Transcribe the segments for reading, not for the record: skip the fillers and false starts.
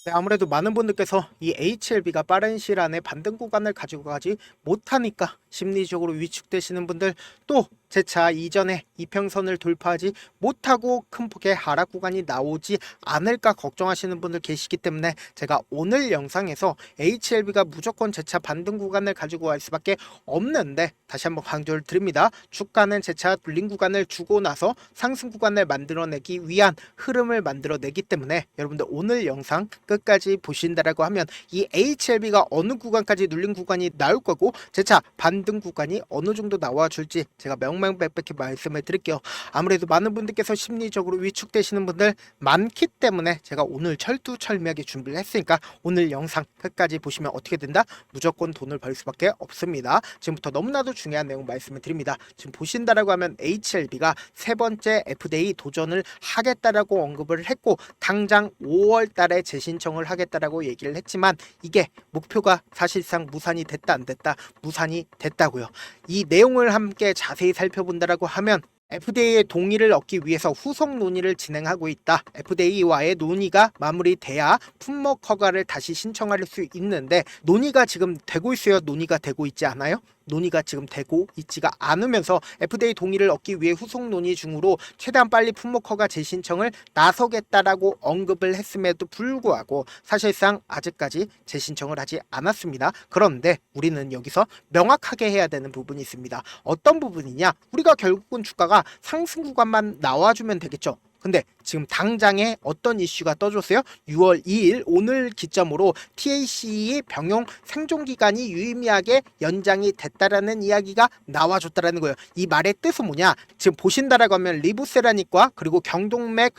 네, 아무래도 많은 분들께서 이 HLB가 빠른 시일 안에 반등 구간을 가지고 가지 못하니까 심리적으로 위축되시는 분들, 또 제 차 이전에 이평선을 돌파하지 못하고 큰 폭의 하락 구간이 나오지 않을까 걱정하시는 분들 계시기 때문에 제가 오늘 영상에서 HLB가 무조건 제 차 반등 구간을 가지고 갈 수밖에 없는데, 다시 한번 강조를 드립니다. 주가는 제 차 눌린 구간을 주고 나서 상승 구간을 만들어내기 위한 흐름을 만들어내기 때문에 여러분들 오늘 영상 끝까지 보신다라고 하면 이 HLB가 어느 구간까지 눌린 구간이 나올 거고, 제 차 반등 구간이 어느 정도 나와줄지 제가 명명백백히 말씀을 드릴게요. 아무래도 많은 분들께서 심리적으로 위축되시는 분들 많기 때문에 제가 오늘 철두철미하게 준비를 했으니까 오늘 영상 끝까지 보시면 어떻게 된다? 무조건 돈을 벌 수밖에 없습니다. 지금부터 너무나도 중요한 내용 말씀을 드립니다. 지금 보신다라고 하면 HLB가 세 번째 FDA 도전을 하겠다라고 언급을 했고, 당장 5월 달에 재신청을 하겠다라고 얘기를 했지만 이게 목표가 사실상 무산이 됐다 안 됐다? 무산이 됐다고요. 이 내용을 함께 자세히 살펴본다라고 하면 FDA의 동의를 얻기 위해서 후속 논의를 진행하고 있다. FDA와의 논의가 마무리돼야 품목 허가를 다시 신청할 수 있는데, 논의가 지금 되고 있어요? 논의가 되고 있지 않아요? 논의가 지금 되고 있지가 않으면서 FDA 동의를 얻기 위해 후속 논의 중으로 최대한 빨리 품목 허가 재신청을 나서겠다라고 언급을 했음에도 불구하고 사실상 아직까지 재신청을 하지 않았습니다. 그런데 우리는 여기서 명확하게 해야 되는 부분이 있습니다. 어떤 부분이냐? 우리가 결국은 주가가 상승 구간만 나와주면 되겠죠. 근데 지금 당장에 어떤 이슈가 떠줬어요? 6월 2일 오늘 기점으로 TAC 병용 생존기간이 유의미하게 연장이 됐다라는 이야기가 나와줬다라는 거예요. 이 말의 뜻은 뭐냐? 지금 보신다라고 하면 리부세라닉과 그리고 경동맥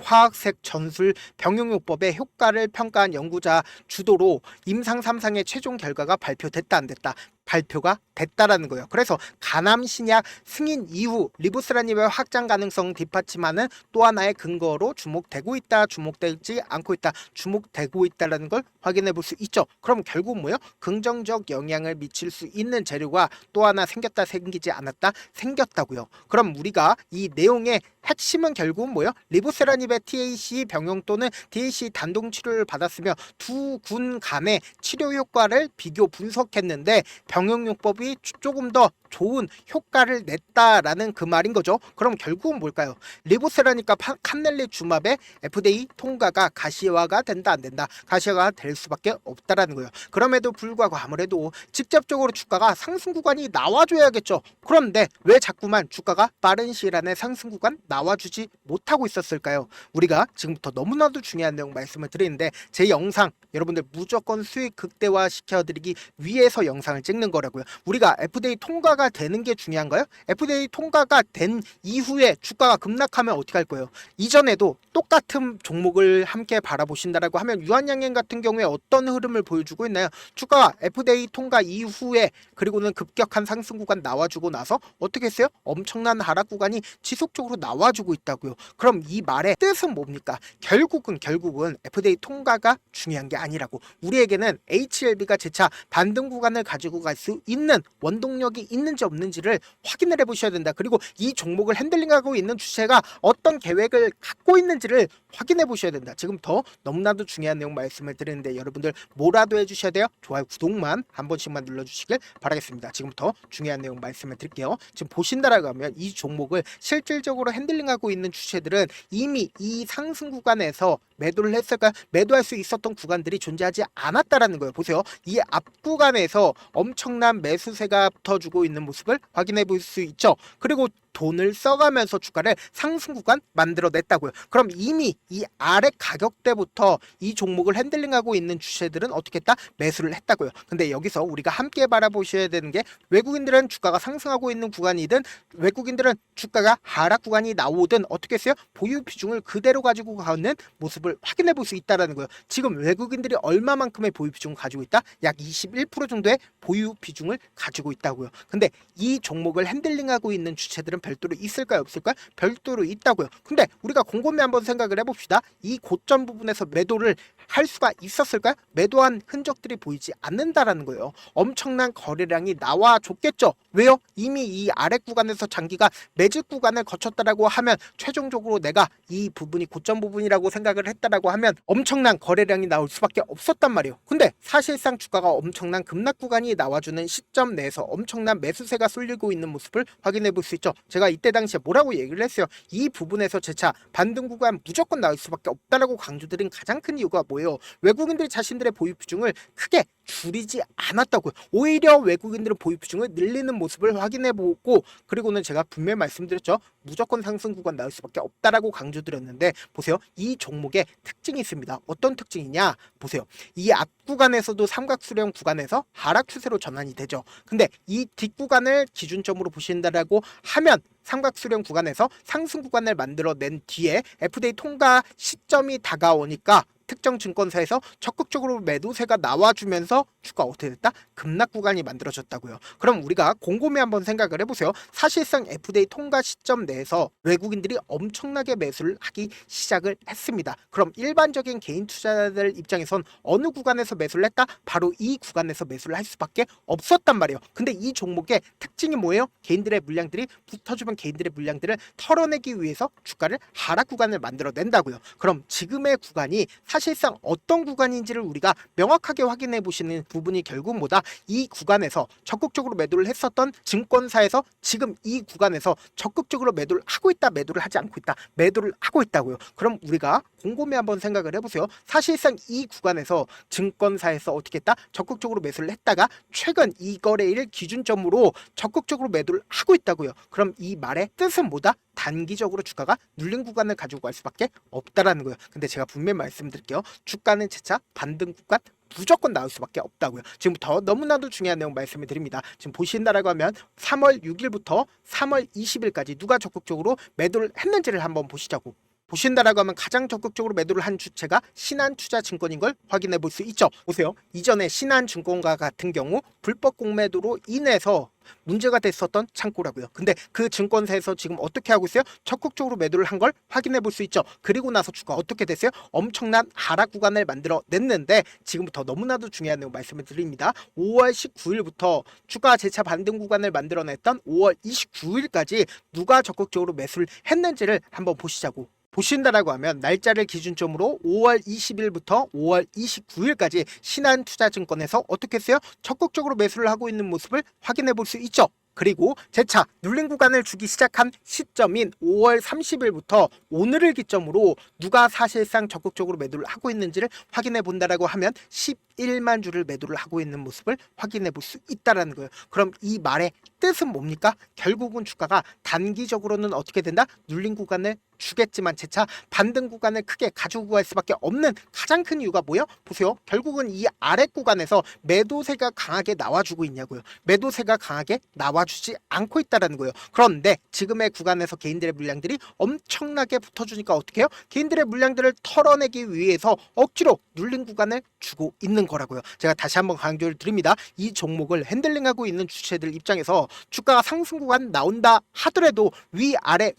화학색 전술 병용요법의 효과를 평가한 연구자 주도로 임상 3상의 최종 결과가 발표됐다 안 됐다? 발표가 됐다라는 거예요. 그래서 간암 신약 승인 이후 리부스라닙의 확장 가능성 뒷받침하는 또 하나의 근거로 주목되고 있다, 주목되지 않고 있다, 주목되고 있다라는 걸 확인해 볼 수 있죠. 그럼 결국 뭐예요? 긍정적 영향을 미칠 수 있는 재료가 또 하나 생겼다, 생기지 않았다, 생겼다고요. 그럼 우리가 이 내용의 핵심은 결국은 뭐예요? 리부세라닙의 TAC 병용 또는 TAC 단독 치료를 받았으며 두 군 간의 치료 효과를 비교 분석했는데 병용요법이 조금 더 좋은 효과를 냈다라는 그 말인 거죠. 그럼 결국은 뭘까요? 리보세라니까 칸넬리 주맙의 FDA 통과가 가시화가 된다 안 된다? 가시화가 될 수밖에 없다라는 거예요. 그럼에도 불구하고 아무래도 직접적으로 주가가 상승 구간이 나와줘야겠죠. 그런데 왜 자꾸만 주가가 빠른 시일 안에 상승 구간 나와주지 못하고 있었을까요? 우리가 지금부터 너무나도 중요한 내용 말씀을 드리는데, 제 영상 여러분들 무조건 수익 극대화 시켜드리기 위해서 영상을 찍는 거라고요. 우리가 FDA 통과가 되는 게 중요한가요? FDA 통과가 된 이후에 주가가 급락하면 어떻게 할 거예요? 이전에도 똑같은 종목을 함께 바라보신다라고 하면 유한양행 같은 경우에 어떤 흐름을 보여주고 있나요? 주가가 FDA 통과 이후에 그리고는 급격한 상승 구간 나와주고 나서 어떻게 했어요? 엄청난 하락 구간이 지속적으로 나와주고 있다고요. 그럼 이 말의 뜻은 뭡니까? 결국은 FDA 통과가 중요한 게 아니라고. 우리에게는 HLB가 재차 반등 구간을 가지고 갈 수 있는 원동력이 있는지 없는지를 확인을 해보셔야 된다. 그리고 이 종목을 핸들링하고 있는 주체가 어떤 계획을 갖고 있는지를 확인해 보셔야 된다. 지금 더 너무나도 중요한 내용 말씀을 드리는데 여러분들 뭐라도 해주셔야 돼요. 좋아요, 구독만 한 번씩만 눌러주시길 바라겠습니다. 지금부터 중요한 내용 말씀을 드릴게요. 지금 보신다라고 하면 이 종목을 실질적으로 핸들링하고 있는 주체들은 이미 이 상승 구간에서 매도를 했을까? 매도할 수 있었던 구간들이 존재하지 않았다라는 거예요. 보세요. 이 앞 구간에서 엄청난 매수세가 붙어주고 있는 모습을 확인해 볼 수 있죠. 그리고 돈을 써가면서 주가를 상승 구간 만들어냈다고요. 그럼 이미 이 아래 가격대부터 이 종목을 핸들링하고 있는 주체들은 어떻게 했다? 매수를 했다고요. 근데 여기서 우리가 함께 바라보셔야 되는 게, 외국인들은 주가가 상승하고 있는 구간이든 외국인들은 주가가 하락 구간이 나오든 어떻게 했어요? 보유 비중을 그대로 가지고 가는 모습을 확인해 볼 수 있다는 거예요. 지금 외국인들이 얼마만큼의 보유 비중을 가지고 있다? 약 21% 정도의 보유 비중을 가지고 있다고요. 근데 이 종목을 핸들링하고 있는 주체들은 별도로 있을까요, 없을까요? 별도로 있다고요. 근데 우리가 곰곰이 한번 생각을 해봅시다. 이 고점 부분에서 매도를 할 수가 있었을까요? 매도한 흔적들이 보이지 않는다라는 거예요. 엄청난 거래량이 나와줬겠죠. 왜요? 이미 이 아래 구간에서 장기가 매집 구간을 거쳤다라고 하면 최종적으로 내가 이 부분이 고점 부분이라고 생각을 했다라고 하면 엄청난 거래량이 나올 수밖에 없었단 말이에요. 근데 사실상 주가가 엄청난 급락 구간이 나와주는 시점 내에서 엄청난 매수세가 쏠리고 있는 모습을 확인해 볼 수 있죠. 제가 이때 당시에 뭐라고 얘기를 했어요? 이 부분에서 재차 반등 구간 무조건 나올 수밖에 없다라고 강조드린 가장 큰 이유가 뭐예요? 외국인들이 자신들의 보유 비중을 크게 줄이지 않았다고요. 오히려 외국인들은 보유 비중을 늘리는 모습을 확인해 보고, 그리고는 제가 분명히 말씀드렸죠. 무조건 상승 구간 나올 수밖에 없다라고 강조드렸는데 보세요. 이 종목에 특징이 있습니다. 어떤 특징이냐? 보세요. 이 앞 구간에서도 삼각수렴 구간에서 하락 추세로 전환이 되죠. 근데 이 뒷 구간을 기준점으로 보신다라고 하면 삼각수렴 구간에서 상승 구간을 만들어낸 뒤에 FDA 통과 시점이 다가오니까 특정 증권사에서 적극적으로 매도세가 나와주면서 주가 어떻게 됐다? 급락 구간이 만들어졌다고요. 그럼 우리가 곰곰이 한번 생각을 해보세요. 사실상 FDA 통과 시점 내에서 외국인들이 엄청나게 매수를 하기 시작을 했습니다. 그럼 일반적인 개인 투자자들 입장에선 어느 구간에서 매수를 했다? 바로 이 구간에서 매수를 할 수밖에 없었단 말이에요. 근데 이 종목의 특징이 뭐예요? 개인들의 물량들이 붙어주면 개인들의 물량들을 털어내기 위해서 주가를 하락 구간을 만들어낸다고요. 그럼 지금의 구간이 사실상 어떤 구간인지를 우리가 명확하게 확인해 보시는 부분이 결국 뭐다? 이 구간에서 적극적으로 매도를 했었던 증권사에서 지금 이 구간에서 적극적으로 매도를 하고 있다, 매도를 하지 않고 있다, 매도를 하고 있다고요. 그럼 우리가 곰곰이 한번 생각을 해보세요. 사실상 이 구간에서 증권사에서 어떻게 했다? 적극적으로 매수를 했다가 최근 이 거래일 기준점으로 적극적으로 매도를 하고 있다고요. 그럼 이 말의 뜻은 뭐다? 단기적으로 주가가 눌린 구간을 가지고 갈 수밖에 없다라는 거예요. 근데 제가 분명히 말씀드릴게요. 주가는 재차 반등 구간 무조건 나올 수밖에 없다고요. 지금부터 너무나도 중요한 내용 말씀을 드립니다. 지금 보신다라고 하면 3월 6일부터 3월 20일까지 누가 적극적으로 매도를 했는지를 한번 보시자고. 보신다라고 하면 가장 적극적으로 매도를 한 주체가 신한투자증권인 걸 확인해 볼 수 있죠. 보세요. 이전에 신한증권과 같은 경우 불법 공매도로 인해서 문제가 됐었던 창고라고요. 근데 그 증권사에서 지금 어떻게 하고 있어요? 적극적으로 매도를 한 걸 확인해 볼 수 있죠. 그리고 나서 주가 어떻게 됐어요? 엄청난 하락 구간을 만들어 냈는데 지금부터 너무나도 중요한 내용 말씀을 드립니다. 5월 19일부터 주가 재차 반등 구간을 만들어냈던 5월 29일까지 누가 적극적으로 매수를 했는지를 한번 보시자고. 보신다라고 하면 날짜를 기준점으로 5월 20일부터 5월 29일까지 신한투자증권에서 어떻게 했어요? 적극적으로 매수를 하고 있는 모습을 확인해 볼 수 있죠. 그리고 재차 눌린 구간을 주기 시작한 시점인 5월 30일부터 오늘을 기점으로 누가 사실상 적극적으로 매도를 하고 있는지를 확인해 본다라고 하면 11만 주를 매도를 하고 있는 모습을 확인해 볼 수 있다라는 거예요. 그럼 이 말의 뜻은 뭡니까? 결국은 주가가 단기적으로는 어떻게 된다? 눌린 구간을 주겠지만 재차 반등 구간을 크게 가지고 갈 수밖에 없는 가장 큰 이유가 뭐예요? 보세요. 결국은 이 아래 구간에서 매도세가 강하게 나와주고 있냐고요. 매도세가 강하게 나와주지 않고 있다는 거예요. 그런데 지금의 구간에서 개인들의 물량들이 엄청나게 붙어주니까 어떻게 해요? 개인들의 물량들을 털어내기 위해서 억지로 눌린 구간을 주고 있는 거라고요. 제가 다시 한번 강조를 드립니다. 이 종목을 핸들링하고 있는 주체들 입장에서 주가가 상승 구간 나온다 하더라도 위아래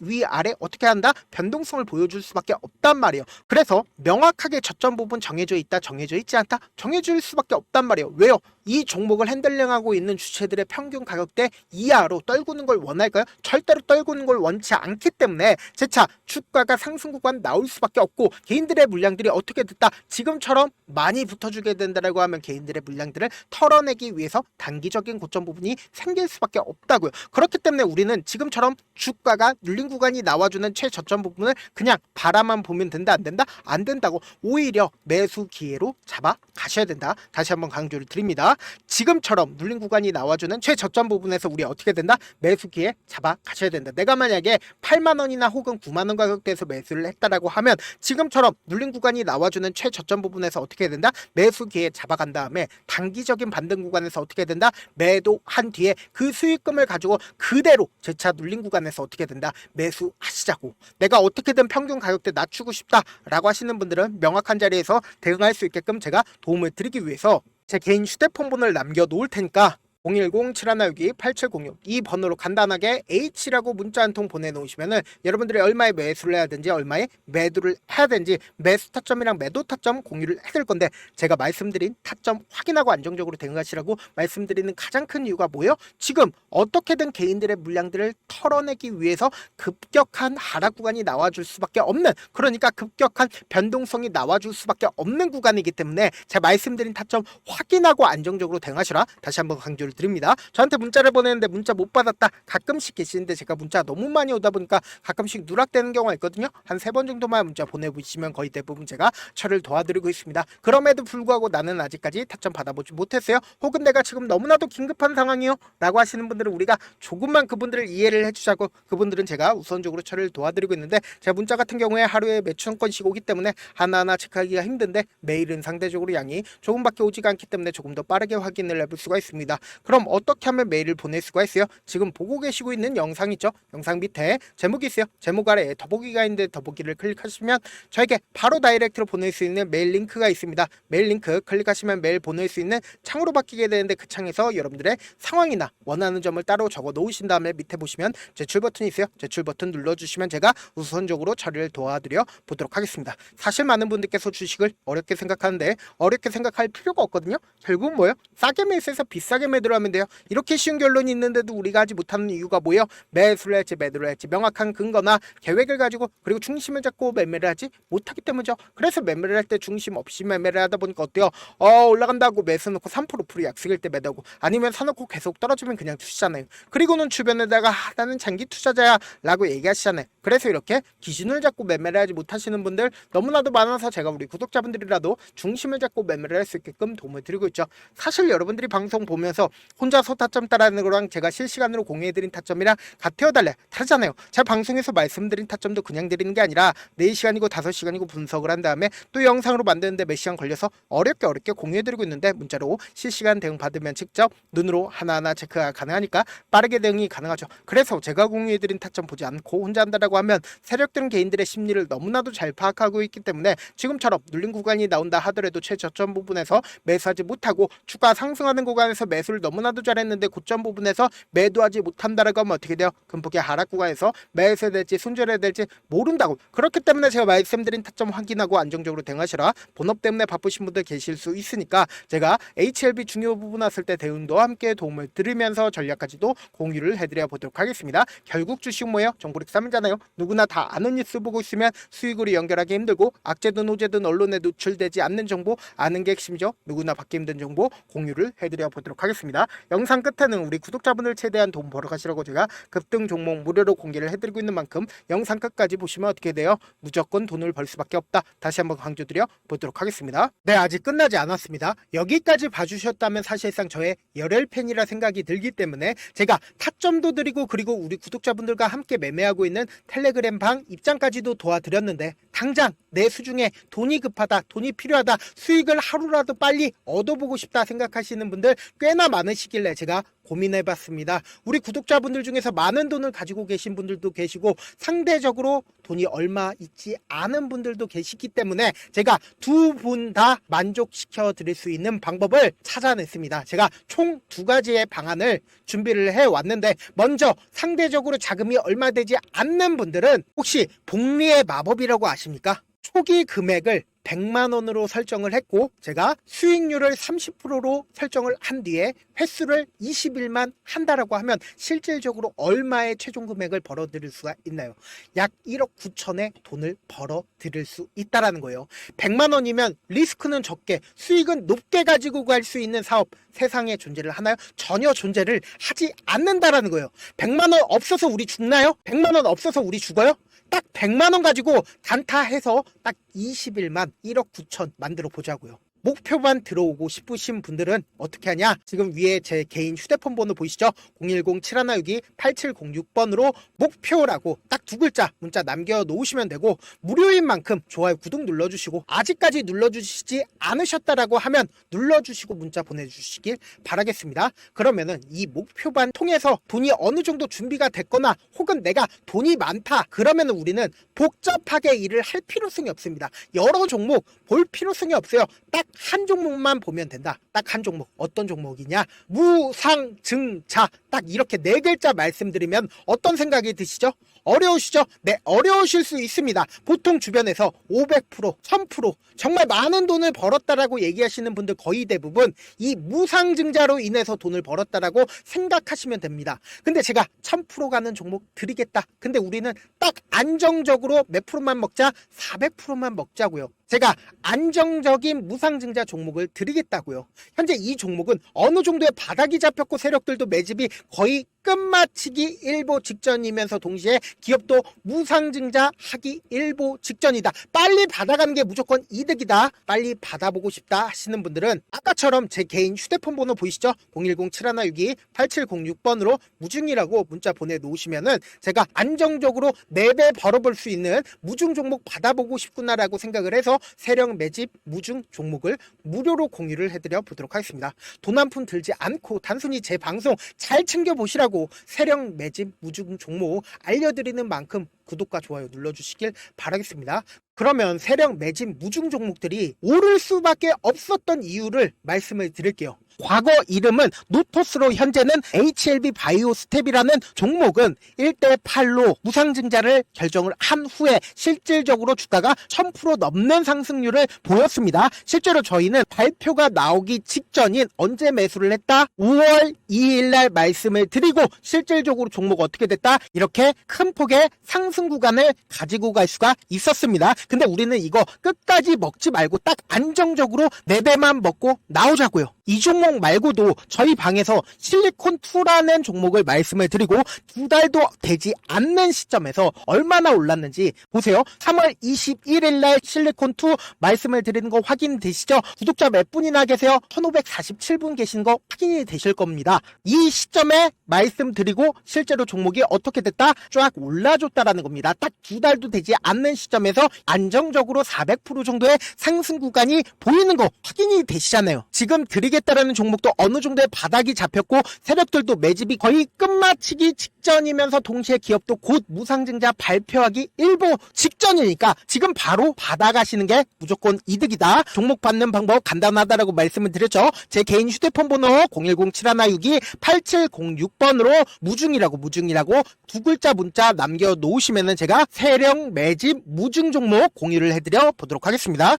어떻게 한다? 변동성을 보여줄 수밖에 없단 말이에요. 그래서 명확하게 저점 부분 정해져 있다, 정해져 있지 않다, 정해줄 수밖에 없단 말이에요. 왜요? 이 종목을 핸들링하고 있는 주체들의 평균 가격대 이하로 떨구는 걸 원할까요? 절대로 떨구는 걸 원치 않기 때문에 재차 주가가 상승 구간 나올 수밖에 없고, 개인들의 물량들이 어떻게 됐다? 지금처럼 많이 붙어주게 된다라고 하면 개인들의 물량들을 털어내기 위해서 단기적인 고점 부분이 생길 수밖에 없다고요. 그렇기 때문에 우리는 지금처럼 주가가 눌린 구간이 나와주는 최저점 부분을 그냥 바라만 보면 된다, 안 된다? 안 된다고. 오히려 매수 기회로 잡아 가셔야 된다. 다시 한번 강조를 드립니다. 지금처럼 눌린 구간이 나와주는 최저점 부분에서 우리 어떻게 된다? 매수 기회 잡아 가셔야 된다. 내가 만약에 8만 원이나 혹은 9만 원 가격대에서 매수를 했다라고 하면 지금처럼 눌린 구간이 나와주는 최저점 부분에서 어떻게 된다? 매수 기회 잡아간 다음에 단기적인 반등 구간에서 어떻게 된다? 매도한 뒤에 그 수익금을 가지고 그대로 재차 눌린 구간에서 어떻게 된다? 매수하시자고. 내가 어떻게든 평균 가격대 낮추고 싶다라고 하시는 분들은 명확한 자리에서 대응할 수 있게끔 제가 도움을 드리기 위해서 제 개인 휴대폰 번호를 남겨놓을 테니까 010-7162-8706 이 번호로 간단하게 H라고 문자 한 통 보내놓으시면은 여러분들이 얼마에 매수를 해야 되는지 얼마에 매도를 해야 되는지 매수 타점이랑 매도 타점 공유를 해드릴 건데, 제가 말씀드린 타점 확인하고 안정적으로 대응하시라고 말씀드리는 가장 큰 이유가 뭐예요? 지금 어떻게든 개인들의 물량들을 털어내기 위해서 급격한 하락 구간이 나와줄 수밖에 없는, 그러니까 급격한 변동성이 나와줄 수밖에 없는 구간이기 때문에 제가 말씀드린 타점 확인하고 안정적으로 대응하시라 다시 한번 강조를 드립니다. 저한테 문자를 보내는데 문자 못 받았다 가끔씩 계시는데, 제가 문자 너무 많이 오다 보니까 가끔씩 누락되는 경우가 있거든요. 한 3번 정도만 문자 보내보시면 거의 대부분 제가 처리를 도와드리고 있습니다. 그럼에도 불구하고 나는 아직까지 타점 받아보지 못했어요, 혹은 내가 지금 너무나도 긴급한 상황이요 라고 하시는 분들은 우리가 조금만 그분들을 이해를 해주자고, 그분들은 제가 우선적으로 처리를 도와드리고 있는데, 제가 문자 같은 경우에 하루에 몇천 건씩 오기 때문에 하나하나 체크하기가 힘든데, 메일은 상대적으로 양이 조금밖에 오지가 않기 때문에 조금 더 빠르게 확인을 해볼 수가 있습니다. 그럼 어떻게 하면 메일을 보낼 수가 있어요? 지금 보고 계시고 있는 영상 있죠? 영상 밑에 제목이 있어요. 제목 아래에 더보기가 있는데 더보기를 클릭하시면 저에게 바로 다이렉트로 보낼 수 있는 메일 링크가 있습니다. 메일 링크 클릭하시면 메일 보낼 수 있는 창으로 바뀌게 되는데, 그 창에서 여러분들의 상황이나 원하는 점을 따로 적어 놓으신 다음에 밑에 보시면 제출 버튼이 있어요. 제출 버튼 눌러주시면 제가 우선적으로 처리를 도와드려 보도록 하겠습니다. 사실 많은 분들께서 주식을 어렵게 생각하는데 어렵게 생각할 필요가 없거든요. 결국은 뭐예요? 싸게 매수해서 비싸게 매도를 하면 돼요. 이렇게 쉬운 결론이 있는데도 우리가 하지 못하는 이유가 뭐예요? 매수를 할지 매도를 할지 명확한 근거나 계획을 가지고, 그리고 중심을 잡고 매매를 하지 못하기 때문이죠. 그래서 매매를 할 때 중심 없이 매매를 하다 보니까 어때요? 올라간다고 매수 놓고 3% 프로 약속일 때 매도하고, 아니면 사놓고 계속 떨어지면 그냥 투시잖아요. 그리고는 주변에다가 나는 장기 투자자야 라고 얘기하시잖아요. 그래서 이렇게 기준을 잡고 매매를 하지 못하시는 분들 너무나도 많아서 제가 우리 구독자분들이라도 중심을 잡고 매매를 할 수 있게끔 도움을 드리고 있죠. 사실 여러분들이 방송 보면서 혼자서 타점 따라하는 거랑 제가 실시간으로 공유해드린 타점이랑 같아요 달라요? 다르잖아요. 제가 방송에서 말씀드린 타점도 그냥 드리는 게 아니라 4시간이고 5시간이고 분석을 한 다음에 또 영상으로 만드는데 몇 시간 걸려서 어렵게 공유해드리고 있는데, 문자로 실시간 대응 받으면 직접 눈으로 하나하나 체크가 가능하니까 빠르게 대응이 가능하죠. 그래서 제가 공유해드린 타점 보지 않고 혼자 한다라고 하면 세력들은 개인들의 심리를 너무나도 잘 파악하고 있기 때문에 지금처럼 눌린 구간이 나온다 하더라도 최저점 부분에서 매수하지 못하고, 주가 상승하는 구간에서 매수를 너무나도 잘했는데 고점 부분에서 매도하지 못한다라고 하면 어떻게 돼요? 금폭의 하락 구간에서 매수해야 될지 손절해야 될지 모른다고. 그렇기 때문에 제가 말씀드린 타점 확인하고 안정적으로 대응하시라. 본업 때문에 바쁘신 분들 계실 수 있으니까 제가 HLB 중요 부분 왔을 때 대응도 함께 도움을 드리면서 전략까지도 공유를 해드려 보도록 하겠습니다. 결국 주식 뭐예요? 정보력 3일잖아요. 누구나 다 아는 뉴스 보고 있으면 수익으로 연결하기 힘들고, 악재든 호재든 언론에 노출되지 않는 정보 아는 게 핵심이죠. 누구나 받기 힘든 정보 공유를 해드려 보도록 하겠습니다. 영상 끝에는 우리 구독자분들 최대한 돈 벌어가시라고 제가 급등 종목 무료로 공개를 해드리고 있는 만큼 영상 끝까지 보시면 어떻게 돼요? 무조건 돈을 벌 수밖에 없다. 다시 한번 강조드려 보도록 하겠습니다. 네, 아직 끝나지 않았습니다. 여기까지 봐주셨다면 사실상 저의 열혈 팬이라 생각이 들기 때문에 제가 타점도 드리고, 그리고 우리 구독자분들과 함께 매매하고 있는 텔레그램 방 입장까지도 도와드렸는데, 당장 내 수중에 돈이 급하다, 돈이 필요하다, 수익을 하루라도 빨리 얻어보고 싶다 생각하시는 분들 꽤나 많으시길래 제가 고민해봤습니다. 우리 구독자분들 중에서 많은 돈을 가지고 계신 분들도 계시고 상대적으로 돈이 얼마 있지 않은 분들도 계시기 때문에 제가 두 분 다 만족시켜 드릴 수 있는 방법을 찾아냈습니다. 제가 총 2가지의 방안을 준비를 해왔는데, 먼저 상대적으로 자금이 얼마 되지 않는 분들은 혹시 복리의 마법이라고 아십니까? 초기 금액을 100만 원으로 설정을 했고, 제가 수익률을 30%로 설정을 한 뒤에 횟수를 20일만 한다라고 하면 실질적으로 얼마의 최종 금액을 벌어들일 수가 있나요? 약 1억 9천의 돈을 벌어들일 수 있다라는 거예요. 100만 원이면 리스크는 적게 수익은 높게 가지고 갈 수 있는 사업 세상에 존재를 하나요? 전혀 존재를 하지 않는다라는 거예요. 100만 원 없어서 우리 죽나요? 100만 원 없어서 우리 죽어요? 딱 100만 원 가지고 단타해서 딱 20일만 1억 9천 만들어 보자고요. 목표만 들어오고 싶으신 분들은 어떻게 하냐? 지금 위에 제 개인 휴대폰 번호 보이시죠? 010-7162-8706번으로 목표라고 딱 2글자 문자 남겨놓으시면 되고, 무료인 만큼 좋아요 구독 눌러주시고, 아직까지 눌러주시지 않으셨다라고 하면 눌러주시고 문자 보내주시길 바라겠습니다. 그러면은 이 목표반 통해서 돈이 어느 정도 준비가 됐거나, 혹은 내가 돈이 많다 그러면은 우리는 복잡하게 일을 할 필요성이 없습니다. 여러 종목 볼 필요성이 없어요. 딱 한 종목만 보면 된다. 딱 한 종목. 어떤 종목이냐? 무상증자. 딱 이렇게 네 글자 말씀드리면 어떤 생각이 드시죠? 어려우시죠? 네, 어려우실 수 있습니다. 보통 주변에서 500%, 1000% 정말 많은 돈을 벌었다라고 얘기하시는 분들 거의 대부분 이 무상증자로 인해서 돈을 벌었다라고 생각하시면 됩니다. 근데 제가 1000% 가는 종목 드리겠다. 근데 우리는 딱 안정적으로 몇 프로만 먹자? 400%만 먹자고요. 제가 안정적인 무상증자 종목을 드리겠다고요. 현재 이 종목은 어느 정도의 바닥이 잡혔고 세력들도 매집이 거의 끝마치기 일보 직전이면서 동시에 기업도 무상증자 하기 일보 직전이다. 빨리 받아가는 게 무조건 이득이다. 빨리 받아보고 싶다 하시는 분들은 아까처럼 제 개인 휴대폰 번호 보이시죠? 010-7162-8706번으로 무중이라고 문자 보내놓으시면은 제가 안정적으로 4배 벌어볼 수 있는 무중 종목 받아보고 싶구나라고 생각을 해서 세력 매집 무중 종목을 무료로 공유를 해드려 보도록 하겠습니다. 돈 한 푼 들지 않고 단순히 제 방송 잘 챙겨보시라고 세력 매집 무중 종목 알려드리는 만큼 구독과 좋아요 눌러주시길 바라겠습니다. 그러면 세력 매집 무중 종목들이 오를 수밖에 없었던 이유를 말씀을 드릴게요. 과거 이름은 노토스로 현재는 HLB 바이오스텝이라는 종목은 1대8로 무상증자를 결정을 한 후에 실질적으로 주가가 1000% 넘는 상승률을 보였습니다. 실제로 저희는 발표가 나오기 직전인 언제 매수를 했다? 5월 2일 날 말씀을 드리고 실질적으로 종목 어떻게 됐다? 이렇게 큰 폭의 상승 구간을 가지고 갈 수가 있었습니다. 근데 우리는 이거 끝까지 먹지 말고 딱 안정적으로 4배만 먹고 나오자고요. 이 종목 말고도 저희 방에서 실리콘2라는 종목을 말씀을 드리고 2달도 되지 않는 시점에서 얼마나 올랐는지 보세요. 3월 21일 날 실리콘2 말씀을 드리는 거 확인되시죠? 구독자 몇 분이나 계세요? 1547분 계신 거 확인이 되실 겁니다. 이 시점에 말씀드리고 실제로 종목이 어떻게 됐다? 쫙 올라줬다라는 겁니다. 딱 2달도 되지 않는 시점에서 안정적으로 400% 정도의 상승 구간이 보이는 거 확인이 되시잖아요. 지금 드리겠다라는 종목도 어느 정도의 바닥이 잡혔고 세력들도 매집이 거의 끝마치기 직전이면서 동시에 기업도 곧 무상증자 발표하기 일보 직전이니까 지금 바로 받아가시는 게 무조건 이득이다. 종목 받는 방법 간단하다라고 말씀을 드렸죠. 제 개인 휴대폰 번호 010-7162-8706번으로 무중이라고 두 글자 문자 남겨놓으시면은 제가 세력 매집 무중 종목 공유를 해드려 보도록 하겠습니다.